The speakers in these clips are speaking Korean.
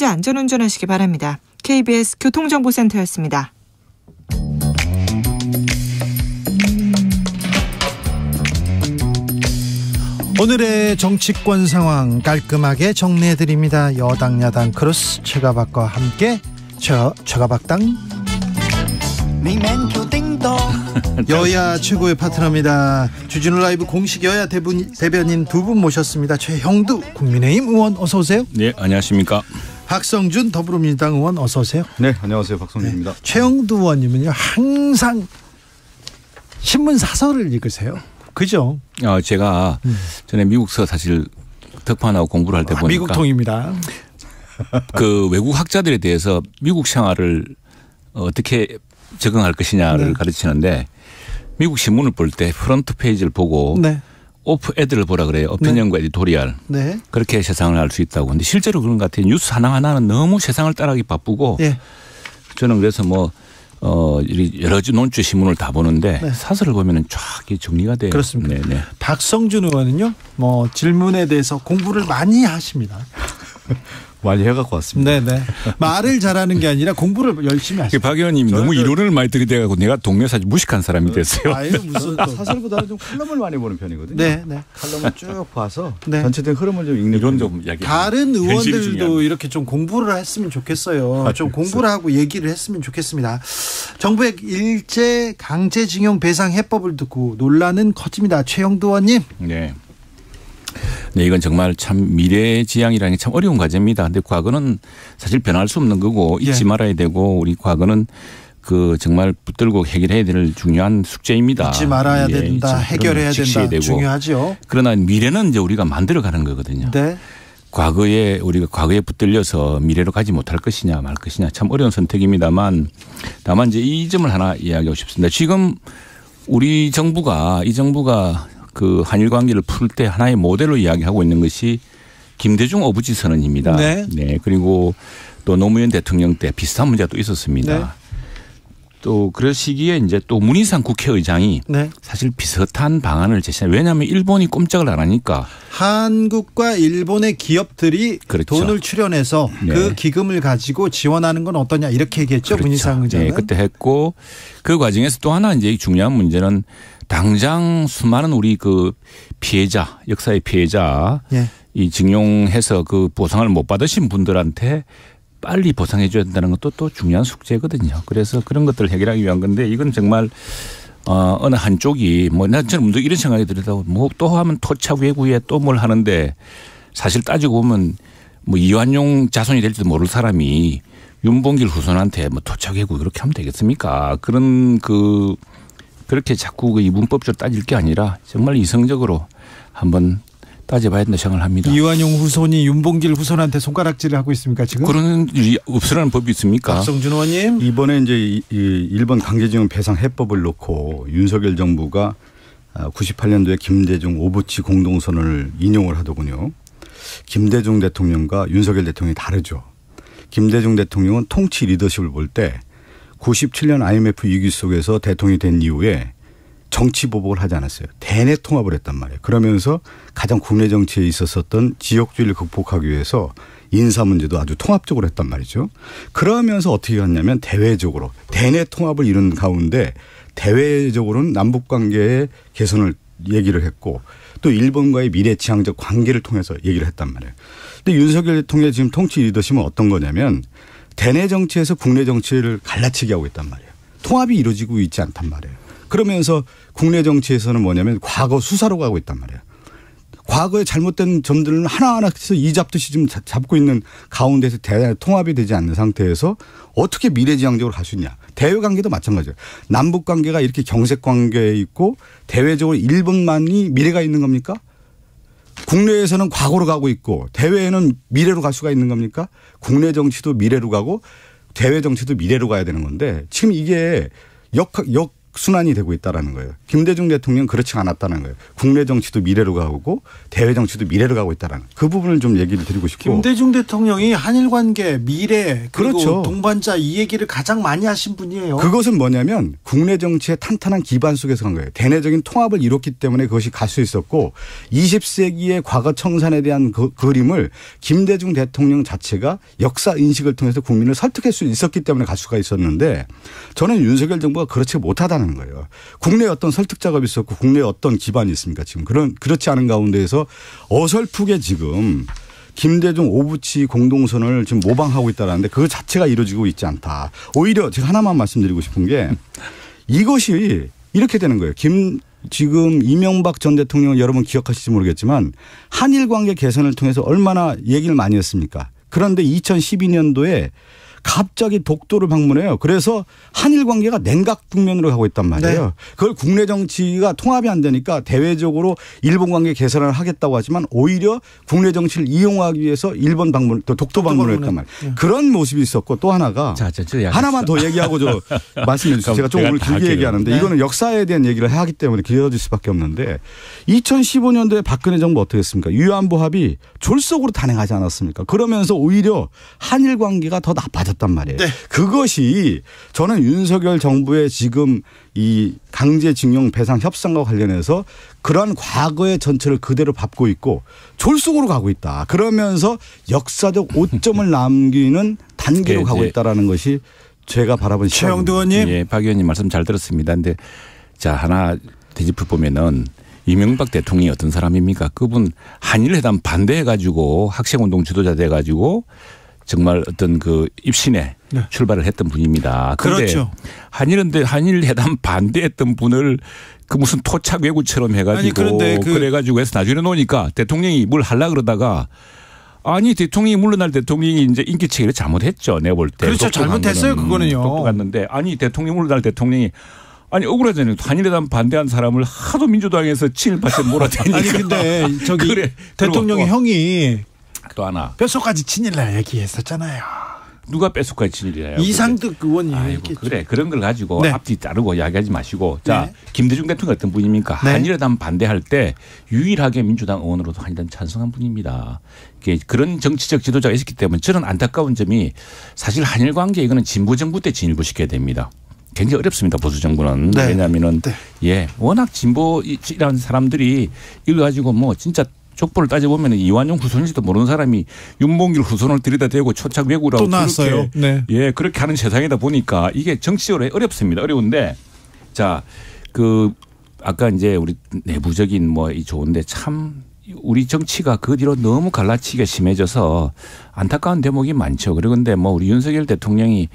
주의하시면서 안전운전하시기 바랍니다. KBS 교통정보센터였습니다. 오늘의 정치권 상황 깔끔하게 정리해드립니다. 여당 야당 크로스 최가박과 함께 최가박당 여야 최고의 파트너입니다. 주진우 라이브 공식 여야 대변인 두 분 모셨습니다. 최형두 국민의힘 의원 어서 오세요. 네, 안녕하십니까. 박성준 더불어민주당 의원 어서 오세요. 네, 안녕하세요. 박성준입니다. 네. 최형두 의원님은요 항상 신문 사설을 읽으세요. 그죠? 제가 전에 미국서 사실 특판하고 공부를 할 때 보니까 미국통입니다. 그 외국 학자들에 대해서 미국 생활을 어떻게 적응할 것이냐를 네. 가르치는데 미국 신문을 볼 때 프런트 페이지를 보고 네. 오프 에드를 보라 그래요. 오피니언과 에디토리얼. 네. 그렇게 세상을 알 수 있다고. 근데 실제로 그런 것 같아요. 뉴스 하나하나는 너무 세상을 따라가기 바쁘고 예. 저는 그래서 여러 논주 신문을 다 보는데 네. 사설을 보면은 쫙 정리가 돼요. 그렇습니다. 네네. 박성준 의원은요, 질문에 대해서 공부를 많이 하십니다. 많이 해갖고 왔습니다. 네네. 말을 잘하는 게 아니라 공부를 열심히 하십니다. 박 의원님이 너무 이론을 많이 들이대가지고 내가 동네 사실 무식한 사람이 됐어요. 아유, 무슨 사설보다는 좀 칼럼을 많이 보는 편이거든요. 네. 칼럼을 쭉 봐서 네. 전체적인 흐름을 좀 읽는 이론 좀 이야기. 다른 의원들도 이렇게 좀 공부를 했으면 좋겠어요. 좀 공부를 하고 얘기를 했으면 좋겠습니다. 정부의 일제 강제징용 배상 해법을 듣고 논란은 커집니다. 최형두 의원님. 네. 네, 이건 정말 참 미래지향이라는 게 참 어려운 과제입니다. 근데 과거는 사실 변할 수 없는 거고 잊지 말아야 되고 우리 과거는 정말 붙들고 해결해야 될 중요한 숙제입니다. 잊지 말아야 된다. 해결해야 된다. 되고. 중요하죠. 그러나 미래는 이제 우리가 만들어가는 거거든요. 네. 우리가 과거에 붙들려서 미래로 가지 못할 것이냐 말 것이냐 참 어려운 선택입니다만 다만 이제 이 점을 하나 이야기하고 싶습니다. 지금 우리 정부가 그 한일 관계를 풀 때 하나의 모델로 이야기하고 있는 것이 김대중 오부지 선언입니다. 네. 네. 그리고 또 노무현 대통령 때 비슷한 문제가 또 있었습니다. 네. 또 그럴 시기에 이제 또 문희상 국회의장이 네. 사실 비슷한 방안을 제시합니다. 왜냐하면 일본이 꼼짝을 안 하니까 한국과 일본의 기업들이 그렇죠. 돈을 출연해서 네. 그 기금을 가지고 지원하는 건 어떠냐 이렇게 얘기했죠. 그렇죠. 문희상 의장은. 네, 그때 했고 그 과정에서 또 하나 이제 중요한 문제는 당장 수많은 우리 그 피해자, 역사의 피해자, 예. 이 징용해서 그 보상을 못 받으신 분들한테 빨리 보상해 줘야 된다는 것도 또 중요한 숙제거든요. 그래서 그런 것들을 해결하기 위한 건데 이건 정말 어느 한쪽이 나처럼 이런 생각이 들다고 또 하면 토착 외구에 또 뭘 하는데 사실 따지고 보면 이완용 자손이 될지도 모를 사람이 윤봉길 후손한테 토착 외구 그렇게 하면 되겠습니까? 그렇게 자꾸 이 문법적으로 따질 게 아니라 정말 이성적으로 한번 따져봐야 된다 생각을 합니다. 이완용 후손이 윤봉길 후손한테 손가락질을 하고 있습니까 지금? 그런 일이 없으라는 법이 있습니까? 박성준 의원님. 이번에 이제 이 일본 강제징용 배상 해법을 놓고 윤석열 정부가 98년도에 김대중 오부치 공동선언을 인용을 하더군요. 김대중 대통령과 윤석열 대통령이 다르죠. 김대중 대통령은 통치 리더십을 볼 때 97년 IMF 위기 속에서 대통령이 된 이후에 정치 보복을 하지 않았어요. 대내 통합을 했단 말이에요. 그러면서 가장 국내 정치에 있었던 지역주의를 극복하기 위해서 인사 문제도 아주 통합적으로 했단 말이죠. 그러면서 어떻게 했냐면 대외적으로 대내 통합을 이룬 가운데 대외적으로는 남북관계의 개선을 얘기를 했고 또 일본과의 미래지향적 관계를 통해서 얘기를 했단 말이에요. 근데 윤석열 대통령의 지금 통치 리더십은 어떤 거냐면 대내 정치에서 국내 정치를 갈라치기 하고 있단 말이에요. 통합이 이루어지고 있지 않단 말이에요. 그러면서 국내 정치에서는 뭐냐면 과거 수사로 가고 있단 말이에요. 과거에 잘못된 점들은 하나하나 이 잡듯이 지금 잡고 있는 가운데서 대단히 통합이 되지 않는 상태에서 어떻게 미래지향적으로 갈 수 있냐. 대외관계도 마찬가지예요. 남북관계가 이렇게 경색관계에 있고 대외적으로 일본만이 미래가 있는 겁니까? 국내에서는 과거로 가고 있고 대외에는 미래로 갈 수가 있는 겁니까? 국내 정치도 미래로 가고 대외 정치도 미래로 가야 되는 건데 지금 이게 악순환이 되고 있다는 거예요. 김대중 대통령 그렇지 않았다는 거예요. 국내 정치도 미래로 가고 대외 정치도 미래로 가고 있다는 그 부분을 좀 얘기를 드리고 싶고. 김대중 대통령이 한일 관계, 미래 그리고 그렇죠. 동반자 이 얘기를 가장 많이 하신 분이에요. 그것은 뭐냐면 국내 정치의 탄탄한 기반 속에서 간 거예요. 대내적인 통합을 이뤘기 때문에 그것이 갈 수 있었고 20세기의 과거 청산에 대한 그림을 김대중 대통령 자체가 역사 인식을 통해서 국민을 설득할 수 있었기 때문에 갈 수가 있었는데 저는 윤석열 정부가 그렇지 못하다는 거예요. 국내에 어떤 설득 작업이 있었고 국내에 어떤 기반이 있습니까? 지금 그렇지 않은 가운데에서 어설프게 지금 김대중 오부치 공동선언을 지금 모방하고 있다는데 그 자체가 이루어지고 있지 않다. 오히려 제가 하나만 말씀드리고 싶은 게 이것이 이렇게 되는 거예요. 지금 이명박 전 대통령을 여러분 기억하실지 모르겠지만 한일 관계 개선을 통해서 얼마나 얘기를 많이 했습니까? 그런데 2012년도에 갑자기 독도를 방문해요. 그래서 한일 관계가 냉각 국면으로 가고 있단 말이에요. 네. 그걸 국내 정치가 통합이 안 되니까 대외적으로 일본 관계 개선을 하겠다고 하지만 오히려 국내 정치를 이용하기 위해서 일본 방문 또 독도 방문을 했단 말이에요. 네. 그런 모습이 있었고 또 하나가 하나만 더 얘기하고 저 말씀해 주세요. 제가 좀 오늘 길게 얘기하는데 네. 이거는 역사에 대한 얘기를 해야 하기 때문에 길어질 수밖에 없는데 2015년도에 박근혜 정부 어떻게 했습니까? 위안부 합의 졸속으로 단행하지 않았습니까? 그러면서 오히려 한일 관계가 더 나빠졌단 말이에요. 네. 그것이 저는 윤석열 정부의 지금 이 강제징용 배상 협상과 관련해서 그러한 과거의 전체를 그대로 밟고 있고 졸속으로 가고 있다. 그러면서 역사적 오점을 남기는 단계로 가고 있다라는 것이 제가 바라본 최영두 의원님. 예, 박 의원님 말씀 잘 들었습니다. 그런데 자 하나 되짚어 보면은 이명박 대통령이 어떤 사람입니까? 그분 한일회담 반대해가지고 학생운동 주도자 돼가지고 정말 어떤 그 입신에 네. 출발을 했던 분입니다. 그런데 그렇죠. 한일회담 반대했던 분을 그 무슨 토착 외구처럼 해가지고 그래가지고 해서 나중에 놓으니까 대통령이 뭘 하려 그러다가 아니 대통령이 물러날 대통령이 이제 인기 체계를 잘못했죠. 내가 볼 때. 그렇죠. 잘못했어요. 그거는요. 똑똑했는데 아니 대통령 물러날 대통령이 아니 억울하잖아요. 한일회담 반대한 사람을 하도 민주당에서 7~8점 몰아대니까. 아니 근데 저기 그래. 대통령의 형이 또 하나 뼛속까지 친일라 얘기했었잖아요. 누가 뼛속까지 친일이에요? 이상득 의원이. 그래 그런 걸 가지고 네. 앞뒤 자르고 이야기하지 마시고 자 네. 김대중 대통령 어떤 분입니까? 네. 한일회담 반대할 때 유일하게 민주당 의원으로도 한일회담 찬성한 분입니다. 그런 정치적 지도자가 있었기 때문에 저는 안타까운 점이 사실 한일 관계 이거는 진보 정부 때 진일보시켜야 됩니다. 굉장히 어렵습니다. 보수 정부는. 네. 왜냐하면은 네. 예 워낙 진보라는 사람들이 이걸 가지고 뭐 진짜 족보를 따져보면 이완용 후손인지도 모르는 사람이 윤봉길 후손을 들이다 대고 초착 외구라고 또 나왔어요. 네. 예, 그렇게 하는 세상이다 보니까 이게 정치적으로 어렵습니다. 어려운데 자, 그 아까 이제 우리 내부적인 뭐 이 좋은데 참 우리 정치가 그 뒤로 너무 갈라치기가 심해져서 안타까운 대목이 많죠. 그런데 뭐 우리 윤석열 대통령이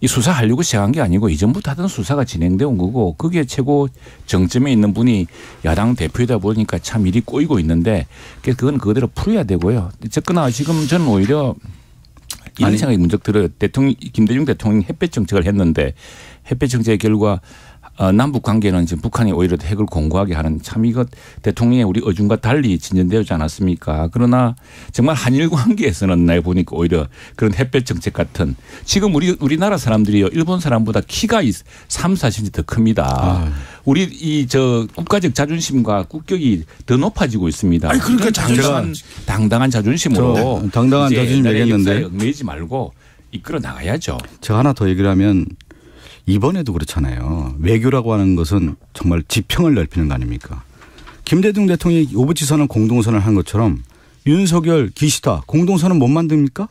이 수사하려고 시작한 게 아니고 이전부터 하던 수사가 진행되어 온 거고 그게 최고 정점에 있는 분이 야당 대표이다 보니까 참 일이 꼬이고 있는데 그건 그대로 풀어야 되고요. 어쨌거나 지금 저는 오히려 이런 생각이 문득 들어요. 김대중 대통령이 햇볕 정책을 했는데 햇볕 정책의 결과 남북 관계는 지금 북한이 오히려 핵을 공고하게 하는 참 이것 대통령의 우리 의중과 달리 진전되지 않았습니까? 그러나 정말 한일 관계에서는 내가 보니까 오히려 그런 햇볕 정책 같은 지금 우리나라 사람들이요 일본 사람보다 키가 3~4cm 더 큽니다. 우리 이 저 국가적 자존심과 국격이 더 높아지고 있습니다. 아니 그러니까 당당한 자존심으로 당당한 자존심 얘기했는데 얽매이지 말고 이끌어 나가야죠. 제가 하나 더 얘기를 하면. 이번에도 그렇잖아요. 외교라고 하는 것은 정말 지평을 넓히는 거 아닙니까? 김대중 대통령이 오부치 선언 공동선언을 한 것처럼 윤석열 기시다 공동선언 못 만듭니까?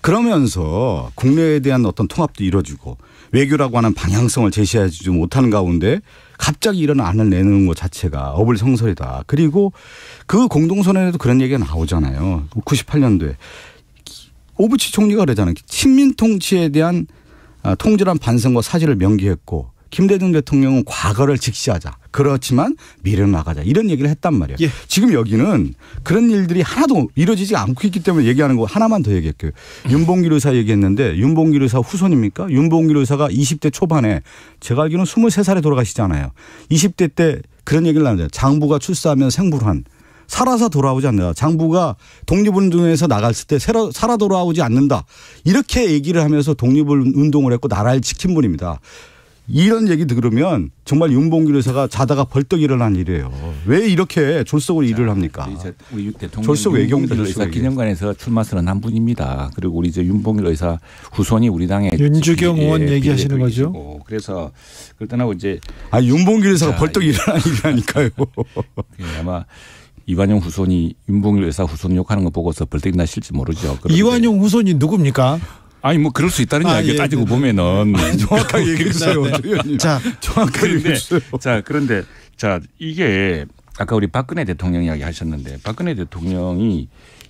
그러면서 국내에 대한 어떤 통합도 이루어지고 외교라고 하는 방향성을 제시하지 못하는 가운데 갑자기 이런 안을 내놓는 것 자체가 어불성설이다. 그리고 그 공동선언에도 그런 얘기가 나오잖아요. 98년도에 오부치 총리가 그러잖아요. 친민 통치에 대한 통절한 반성과 사죄를 명기했고 김대중 대통령은 과거를 직시하자. 그렇지만 미래로 나가자. 이런 얘기를 했단 말이에요. 예. 지금 여기는 그런 일들이 하나도 이루어지지 않고 있기 때문에 얘기하는 거 하나만 더 얘기할게요. 윤봉길 의사 얘기했는데 윤봉길 의사 후손입니까? 윤봉길 의사가 20대 초반에 제가 알기로는 23살에 돌아가시잖아요. 20대 때 그런 얘기를 하는데 장부가 출사하면 생불환. 살아서 돌아오지 않는다. 장부가 독립운동에서 나갔을 때 살아 돌아오지 않는다. 이렇게 얘기를 하면서 독립운동을 했고 나라를 지킨 분입니다. 이런 얘기 들으면 정말 윤봉길 의사가 자다가 벌떡 일어난 일이에요. 왜 이렇게 졸속으로 일을 합니까? 우리 대통령 졸속 외교입니다. 윤봉길 의사 기념관에서 출마 선언한 분입니다. 그리고 우리 윤봉길 의사 후손이 우리 당의 윤주경 의원 얘기하시는 거죠. 그래서 그걸 떠나고 이제 윤봉길 의사가 벌떡 일어난 일이라니까요. 아마 이완용 후손이 윤봉길 의사 후손 욕하는 거 보고서 벌떡 나실지 모르죠. 이완용 후손이 누굽니까? 아니 뭐 그럴 수 있다는 이야기 따지고 보면은 정확하게 얘기해 주세요. 자, 정확하게 얘기해 주세요. 자, 그런데 자, 이게 아까 우리 박근혜 대통령 이야기 하셨는데 박근혜 대통령이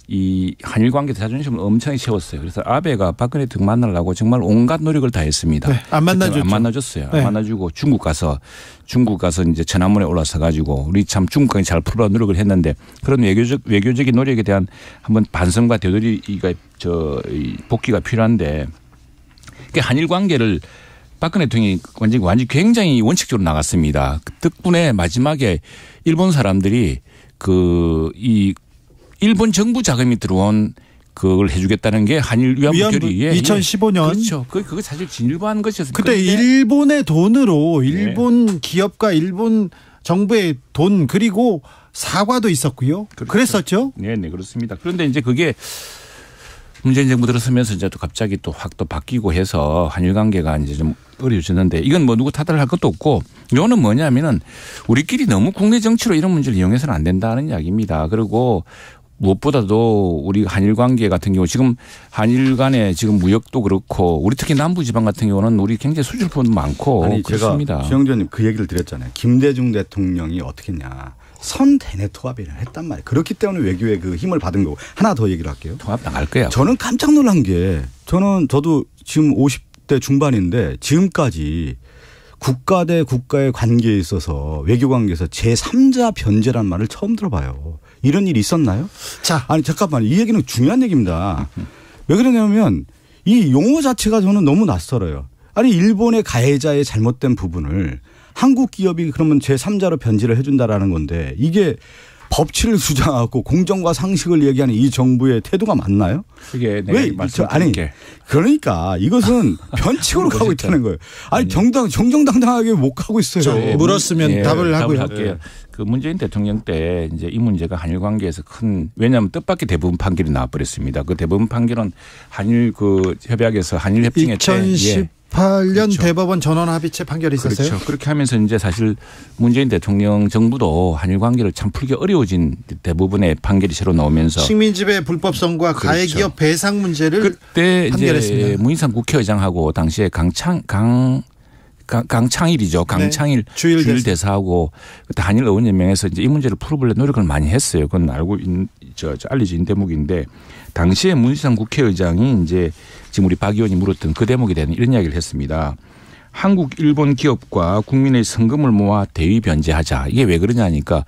이 한일 관계 자존심을 엄청 세웠어요. 그래서 아베가 박근혜 대통령 만나려고 정말 온갖 노력을 다 했습니다. 네, 안 만나줬죠. 안 만나줬어요. 네. 안 만나주고 중국 가서 이제 천안문에 올라서 가지고 우리 참 중국과 잘 풀어 노력을 했는데 그런 외교적인 노력에 대한 한번 반성과 되돌이가 복귀가 필요한데 한일 관계를 박근혜 대통령이 완전히 굉장히 원칙적으로 나갔습니다. 그 덕분에 마지막에 일본 사람들이 이 일본 정부 자금이 들어온 그걸 해주겠다는 게 한일 위안부 결의 2015년 그렇죠. 그거 사실 진일보한 것이었습니다. 그때 일본의 돈으로 일본 기업과 일본 정부의 돈 그리고 사과도 있었고요. 그렇죠. 그랬었죠. 네, 그렇습니다. 그런데 이제 그게 문재인 정부 들어서면서 이제 또 갑자기 또 확 또 바뀌고 해서 한일 관계가 이제 좀 어려워졌는데 이건 뭐 누구 탓을 할 것도 없고 이거는 뭐냐면은 우리끼리 너무 국내 정치로 이런 문제를 이용해서는 안 된다는 이야기입니다. 그리고 무엇보다도 우리 한일 관계 같은 경우 지금 한일 간의 지금 무역도 그렇고 우리 특히 남부지방 같은 경우는 우리 굉장히 수출 부분도 많고 아니 그렇습니다. 제가 주영재 의원님 그 얘기를 드렸잖아요. 김대중 대통령이 어떻게 했냐. 선대내 통합을 했단 말이에요. 그렇기 때문에 외교의 그 힘을 받은 거고. 하나 더 얘기를 할게요. 통합 나갈 거야. 저는 깜짝 놀란 게 저도 지금 50대 중반인데 지금까지 국가 대 국가의 관계에 있어서 외교 관계에서 제3자 변제란 말을 처음 들어봐요. 이런 일이 있었나요? 아니 잠깐만요. 이 얘기는 중요한 얘기입니다. 왜 그러냐면 이 용어 자체가 저는 너무 낯설어요. 아니 일본의 가해자의 잘못된 부분을 한국 기업이 그러면 제3자로 변제를 해준다라는 건데 이게 법치를 주장하고 공정과 상식을 얘기하는 이 정부의 태도가 맞나요? 그게 왜 아니 그러니까 이것은 변칙으로 가고 있다는 거예요. 아니 정정당당하게 못 가고 있어요. 물었으면 답을 하고요. 할게요. 그 문재인 대통령 때 이제 이 문제가 한일 관계에서 왜냐하면 뜻밖의 대부분 판결이 나와버렸습니다. 그 대부분 판결은 한일 그 협약에서 한일 협정에 2018년 그렇죠. 대법원 전원합의체 판결이 있었어요. 그렇죠. 그렇게 하면서 이제 사실 문재인 대통령 정부도 한일 관계를 참 풀기 어려워진 대부분의 판결이 새로 나오면서 식민지배 불법성과 그렇죠. 가해기업 배상 문제를 그때 판결했습니다. 이제 문희상 국회의장하고 당시에 강창일이죠. 강창일 네. 주일 대사하고 그때 한일 의원연맹에서 이제 이 문제를 풀어보려 노력을 많이 했어요. 그건 알려진 대목인데 당시에 문희상 국회의장이 이제 지금 우리 박 의원이 물었던 그 대목에 대한 이런 이야기를 했습니다. 한국 일본 기업과 국민의 성금을 모아 대위 변제하자. 이게 왜 그러냐니까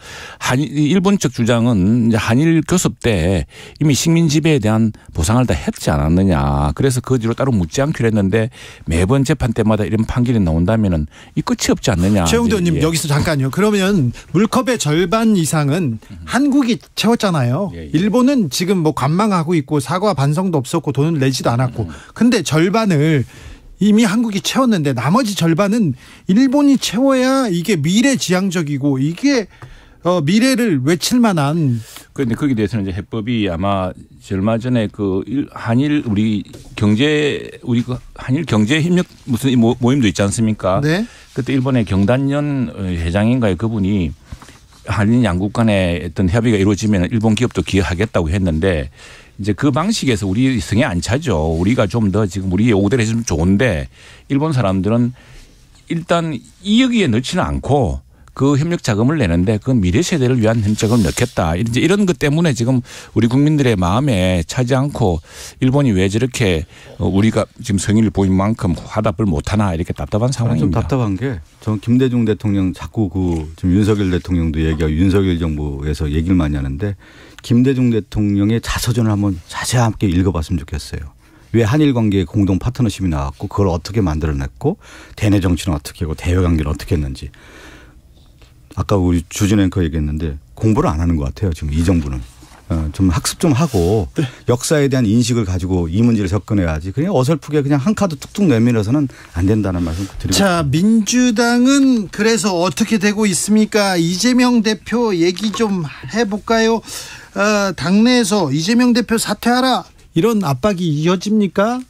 일본 측 주장은 한일 교섭 때 이미 식민 지배에 대한 보상을 다 했지 않았느냐. 그래서 그 뒤로 따로 묻지 않기로 했는데 매번 재판 때마다 이런 판결이 나온다면은 이 끝이 없지 않느냐. 최영도 의원님 여기서 잠깐요. 그러면 물컵의 절반 이상은 한국이 채웠잖아요. 일본은 지금 뭐 관망하고 있고 사과 반성도 없었고 돈을 내지도 않았고. 근데 절반을 이미 한국이 채웠는데 나머지 절반은 일본이 채워야 이게 미래지향적이고 이게 미래를 외칠 만한. 그런데 거기에 대해서는 이제 해법이 아마 얼마 전에 그 한일 우리 한일 경제 협력 무슨 모임도 있지 않습니까? 네. 그때 일본의 경단년 회장인가요? 그분이 한일 양국 간의 어떤 협의가 이루어지면 일본 기업도 기여하겠다고 했는데 이제 그 방식에서 우리 성에 안 차죠. 우리가 좀 더 지금 우리 요구대로 해주면 좋은데 일본 사람들은 일단 여기에 넣지는 않고 그 협력 자금을 내는데 그건 미래 세대를 위한 협력을 넣겠다. 이제 이런 것 때문에 지금 우리 국민들의 마음에 차지 않고 일본이 왜 저렇게 우리가 지금 성의를 보인 만큼 화답을 못하나 이렇게 답답한 상황입니다. 좀 답답한 게 저는 김대중 대통령 자꾸 지금 윤석열 대통령도 얘기하고 윤석열 정부에서 얘기를 많이 하는데 김대중 대통령의 자서전을 한번 자세하게 읽어봤으면 좋겠어요. 왜 한일 관계에 공동 파트너십이 나왔고 그걸 어떻게 만들어냈고 대내 정치는 어떻게 하고 대외 관계는 어떻게 했는지. 아까 우리 주진 앵커 얘기했는데 공부를 안 하는 것 같아요. 지금 이 정부는. 좀 학습 좀 하고 네. 역사에 대한 인식을 가지고 이 문제를 접근해야지. 그냥 어설프게 그냥 한 카드 툭툭 내밀어서는 안 된다는 말씀 드리고. 자, 민주당은 그래서 어떻게 되고 있습니까? 이재명 대표 얘기 좀 해볼까요? 당내에서 이재명 대표 사퇴하라 이런 압박이 이어집니까?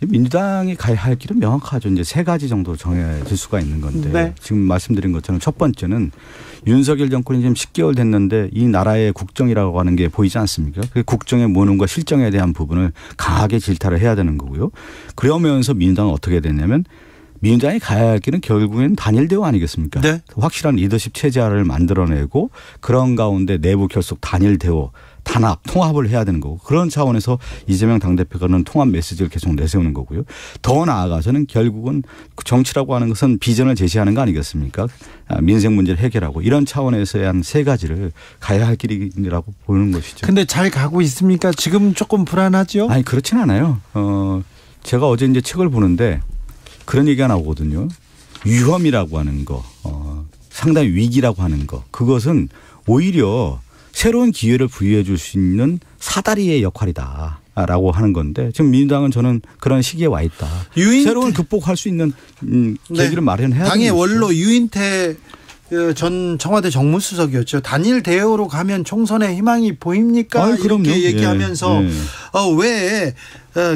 민주당이 가야 할 길은 명확하죠. 이제 세 가지 정도로 정해질 수가 있는 건데 네. 지금 말씀드린 것처럼 첫 번째는 윤석열 정권이 지금 10개월 됐는데 이 나라의 국정이라고 하는 게 보이지 않습니까? 그 국정의 무능과 실정에 대한 부분을 강하게 질타를 해야 되는 거고요. 그러면서 민주당은 어떻게 됐냐면 민주당이 가야 할 길은 결국엔 단일 대우 아니겠습니까? 네. 확실한 리더십 체제를 만들어내고 그런 가운데 내부 결속 단일 대우 단합, 통합을 해야 되는 거고 그런 차원에서 이재명 당대표가는 통합 메시지를 계속 내세우는 거고요. 더 나아가서는 결국은 정치라고 하는 것은 비전을 제시하는 거 아니겠습니까? 민생 문제를 해결하고 이런 차원에서의 한 세 가지를 가야 할 길이라고 보는 것이죠. 근데 잘 가고 있습니까? 지금 조금 불안하죠? 아니 그렇진 않아요. 제가 어제 이제 책을 보는데 그런 얘기가 나오거든요. 위험이라고 하는 거, 상당히 위기라고 하는 거 그것은 오히려 새로운 기회를 부여해 줄 수 있는 사다리의 역할이다라고 하는 건데 지금 민주당은 저는 그런 시기에 와 있다. 새로운 극복할 수 있는 계기를 마련해야 된다. 당의 원로 유인태 전 청와대 정무수석이었죠. 단일 대우로 가면 총선에 희망이 보입니까? 이렇게 얘기하면서 왜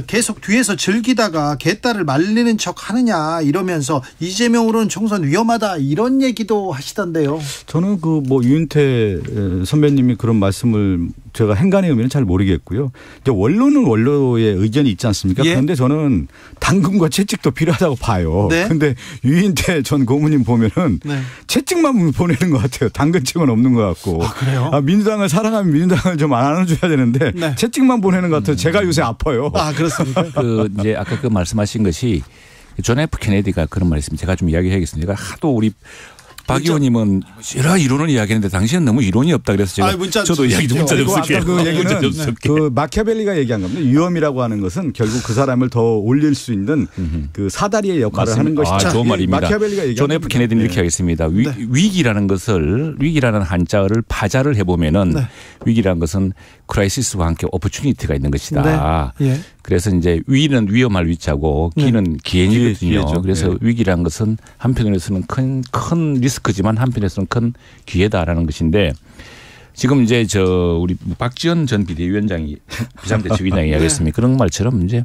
계속 뒤에서 즐기다가 개딸을 말리는 척 하느냐 이러면서 이재명으로는 총선 위험하다 이런 얘기도 하시던데요. 저는 그 뭐 유인태 선배님이 그런 말씀을 제가 행간의 의미는 잘 모르겠고요. 이제 원로는 원로의 의견이 있지 않습니까? 예. 그런데 저는 당근과 채찍도 필요하다고 봐요. 그런데 네. 유인태 전 고문님 보면은 네. 채찍만 보내는 것 같아요. 당근책은 없는 것 같고. 아, 그래요? 민주당을 사랑하면 민주당을 좀 안아줘야 되는데 네. 채찍만 보내는 것 같아요. 제가 요새 아파요. 아, 그렇습니까? 이제 아까 그 말씀하신 것이 존 F 케네디가 그런 말했습니다. 제가 좀 이야기하겠습니다. 하도 우리 박 의원님은 여러 이론을 이야기했는데 당신은 너무 이론이 없다 그래서 제가 저도 이야기 좀 문자 좀 쓸게요. 아까 그 얘기는 그 마키아벨리가 얘기한 겁니다. 위험이라고 하는 것은 결국 그 사람을 더 올릴 수 있는 그 사다리의 역할을 하는 것이죠. 좋은 말입니다. 마키아벨리가 얘기한 존 F 케네디는 이렇게 하겠습니다. 위기라는 것을 위기라는 한자를 파자를 해보면은 위기라는 것은 크라이시스와 함께 오퍼추니티가 있는 것이다. 그래서 이제 위는 위험할 위자고 기는 기회이거든요. 그래서 위기라는 것은 한편으로서는 큰 리스크지만 한편에서는 큰 기회다라는 것인데 지금 이제 우리 박지원 전 비대위원장이 비상대책위원장이 이야기했습니다. 그런 말처럼 이제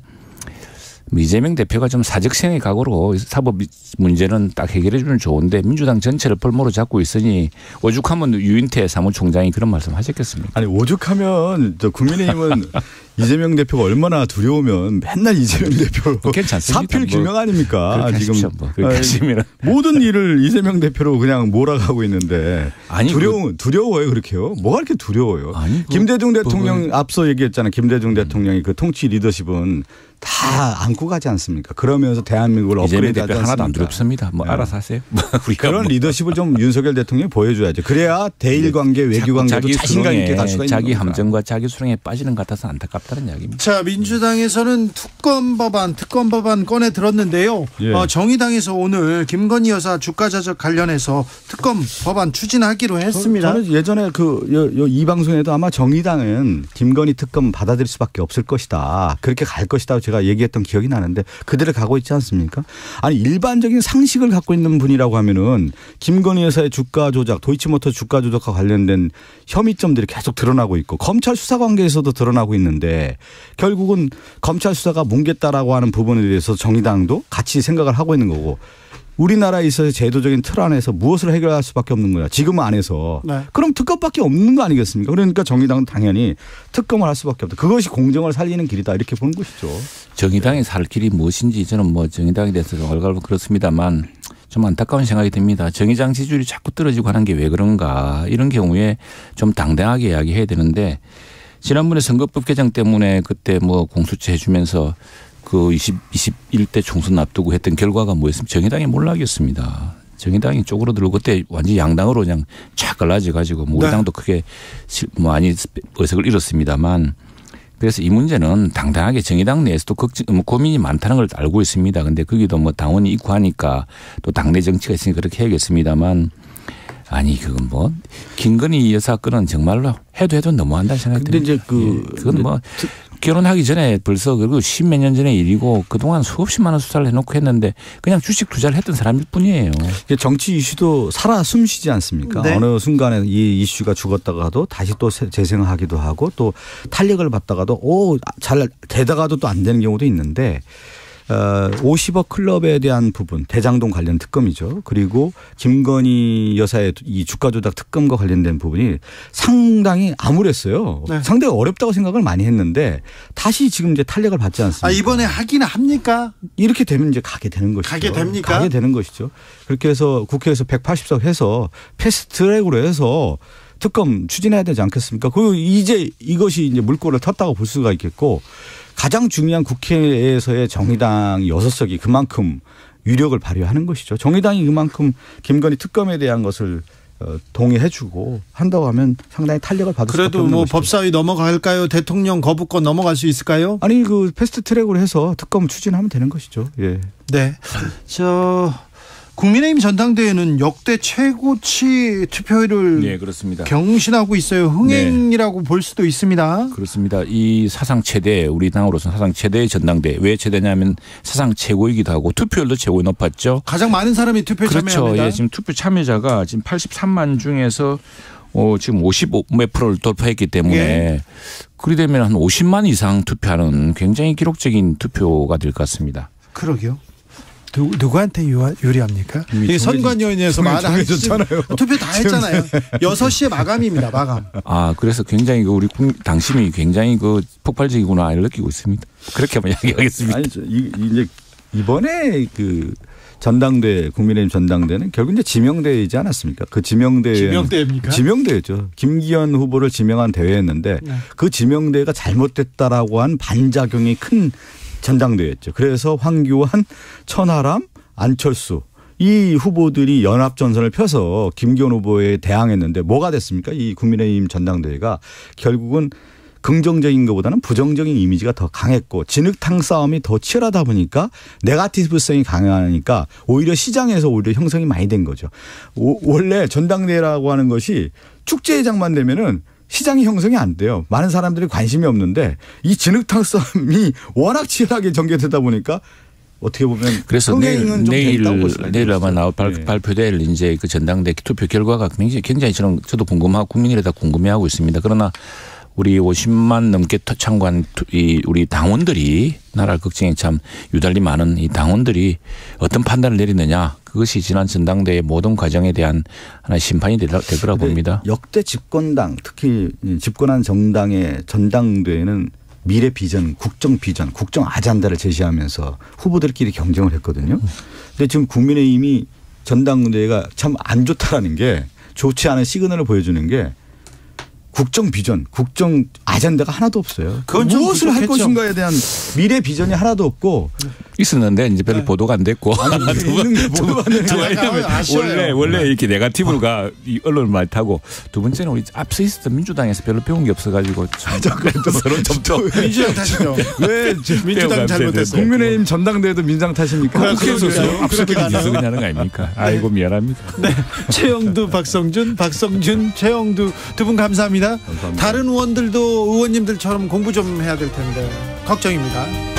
이재명 대표가 좀 사적생의 각오로 사법 문제는 딱 해결해 주면 좋은데 민주당 전체를 볼모로 잡고 있으니 오죽하면 유인태 사무총장이 그런 말씀 하셨겠습니까? 아니 오죽하면 국민의힘은 이재명 대표가 얼마나 두려우면 맨날 이재명 대표로 사필 규명 아닙니까? 지금 모든 일을 이재명 대표로 그냥 몰아가고 있는데 아니, 두려워요 그렇게요? 뭐가 이렇게 두려워요? 아니, 김대중 대통령 앞서 얘기했잖아요. 김대중 대통령이 그 통치 리더십은 다 안고 가지 않습니까? 그러면서 대한민국을 업그레이드 하지 않습니까? 하나도 안 두렵습니다. 뭐 알아서 하세요. 그런 리더십을 좀 윤석열 대통령이 보여줘야죠. 그래야 대일 관계, 외교 관계도 자신감 있게 갈 수가 있는 자기 함정과 자기 수렁에 빠지는 것 같아서 안타깝다는 이야기입니다. 자, 민주당에서는 특검 법안 꺼내 들었는데요. 정의당에서 오늘 김건희 여사 주가 조작 관련해서 특검 법안 추진하기로 했습니다. 저는 예전에 이 방송에도 아마 정의당은 김건희 특검 받아들일 수밖에 없을 것이다. 그렇게 갈 것이다. 제가 얘기했던 기억이 나는데 그대로 가고 있지 않습니까? 아니 일반적인 상식을 갖고 있는 분이라고 하면은 김건희 여사의 주가 조작, 도이치모터 주가 조작과 관련된 혐의점들이 계속 드러나고 있고 검찰 수사 관계에서도 드러나고 있는데 결국은 검찰 수사가 뭉갰다라고 하는 부분에 대해서 정의당도 같이 생각을 하고 있는 거고 우리나라에 있어서 제도적인 틀 안에서 무엇을 해결할 수밖에 없는 거야. 지금 안에서. 그럼 특검밖에 없는 거 아니겠습니까? 그러니까 정의당은 당연히 특검을 할 수밖에 없다. 그것이 공정을 살리는 길이다. 이렇게 보는 것이죠. 정의당이 살 길이 무엇인지 저는 뭐 정의당에 대해서 얼갈고 그렇습니다만 좀 안타까운 생각이 듭니다. 정의당 지지율이 자꾸 떨어지고 하는 게 왜 그런가. 이런 경우에 좀 당당하게 이야기해야 되는데 지난번에 선거법 개정 때문에 그때 뭐 공수처 해주면서 그 21대 총선 앞두고 했던 결과가 뭐였습니까? 정의당이 몰락이었습니다. 정의당이 쪼그러들고 그때 완전히 양당으로 그냥 쫙 갈라져 가지고 뭐 우리 당도 크게 많이 의석을 잃었습니다만 그래서 이 문제는 당당하게 정의당 내에서도 고민이 많다는 걸 알고 있습니다. 그런데 거기도 뭐 당원이 있고 하니까 또 당내 정치가 있으니까 그렇게 해야겠습니다만 아니 그건 뭐 김건희 여사 건은 정말로 해도 너무한다 생각이 듭니다. 근데 이제 그건 뭐 결혼하기 전에 벌써 그리고 10몇 년 전의 일이고 그동안 수없이 많은 수사를 해놓고 했는데 그냥 주식 투자를 했던 사람일 뿐이에요. 정치 이슈도 살아 숨쉬지 않습니까? 네. 어느 순간에 이 이슈가 죽었다가도 다시 또 재생하기도 하고 또 탄력을 받다가도 잘 되다가도 또 안 되는 경우도 있는데 50억 클럽에 대한 부분 대장동 관련 특검이죠. 그리고 김건희 여사의 이 주가 조작 특검과 관련된 부분이 상당히 암울했어요. 네. 상당히 어렵다고 생각을 많이 했는데 다시 지금 이제 탄력을 받지 않습니까? 이번에 하기는 합니까? 이렇게 되면 이제 가게 되는 것이죠. 가게 됩니까? 가게 되는 것이죠. 그렇게 해서 국회에서 180석 해서 패스트트랙으로 해서 특검 추진해야 되지 않겠습니까? 그리고 이제 이것이 이제 물꼬를 텄다고 볼 수가 있겠고 가장 중요한 국회에서의 정의당이 6석이 그만큼 위력을 발휘하는 것이죠. 정의당이 그만큼 김건희 특검에 대한 것을 동의해 주고 한다고 하면 상당히 탄력을 받을 수밖에 그래도 없는 뭐 것이죠. 법사위 넘어갈까요? 대통령 거부권 넘어갈 수 있을까요? 아니 그 패스트트랙으로 해서 특검 추진하면 되는 것이죠. 예. 네. 국민의힘 전당대회는 역대 최고치 투표율을 네, 그렇습니다. 경신하고 있어요. 흥행이라고 볼 수도 있습니다. 그렇습니다. 이 사상 최대 우리 당으로서는 사상 최대의 전당대회. 왜 최대냐면 사상 최고이기도 하고 투표율도 최고 높았죠. 가장 많은 사람이 투표에 그렇죠. 참여합니다. 예, 지금 투표 참여자가 지금 83만 중에서 지금 55몇 프로를 돌파했기 때문에 예. 그리 되면 한 50만 이상 투표하는 굉장히 기록적인 투표가 될 것 같습니다. 그러게요. 누구한테 유리합니까? 이게 선관위원회에서 정해졌잖아요. 투표 다 했잖아요. 6시에 마감입니다. 마감. 그래서 굉장히 우리 당심이 굉장히 폭발적이구나를 느끼고 있습니다. 그렇게 한번 이야기하겠습니다. 아니, 이제 이번에 그 전당대 국민의힘 전당대는 결국 이제 지명대회이지 않았습니까? 그 지명대회입니까? 지명대회죠. 김기현 후보를 지명한 대회였는데 네. 그 지명대회가 잘못됐다라고 한 반작용이 큰 전당대회였죠. 그래서 황교안, 천하람, 안철수 이 후보들이 연합전선을 펴서 김기현 후보에 대항했는데 뭐가 됐습니까? 이 국민의힘 전당대회가 결국은 긍정적인 것보다는 부정적인 이미지가 더 강했고 진흙탕 싸움이 더 치열하다 보니까 네거티브성이 강하니까 오히려 시장에서 오히려 형성이 많이 된 거죠. 원래 전당대회라고 하는 것이 축제회장만 되면은 시장이 형성이 안 돼요. 많은 사람들이 관심이 없는데 이 진흙탕 싸움이 워낙 치열하게 전개되다 보니까 어떻게 보면 그래서 내일 아마 발표될 이제 그 전당대 투표 결과가 굉장히 저도 궁금하고 국민들이 다 궁금해하고 있습니다. 그러나 우리 50만 넘게 참가한 우리 당원들이 나라를 걱정에 참 유달리 많은 이 당원들이 어떤 판단을 내리느냐 그것이 지난 전당대회 모든 과정에 대한 하나의 심판이 될 거라 봅니다. 역대 집권당 특히 집권한 정당의 전당대회는 미래 비전, 국정 비전, 국정 아젠다를 제시하면서 후보들끼리 경쟁을 했거든요. 근데 지금 국민의힘이 전당대회가 참 안 좋다라는 게 좋지 않은 시그널을 보여주는 게 국정 비전, 국정 아젠다가 하나도 없어요. 무엇을 할 것인가에 대한 미래 비전이 하나도 없고 있었는데 이제 별로 보도가 안 됐고 원래 이렇게 네거티브가 언론을 많이 타고 두 번째는 우리 앞서 있었던 민주당에서 별로 배운 게 없어가지고 서로 점점 민주당 탓이죠. 왜 민주당 잘못했어요. 국민의힘 전당대회도 민주당 탓입니까? 국회에서 앞서거리 뒤서거리 하는 거 아닙니까? 아이고 미안합니다. 네, 최영두, 박성준, 최영두 두 분 감사합니다. 감사합니다. 다른 의원님들처럼 공부 좀 해야 될 텐데 걱정입니다.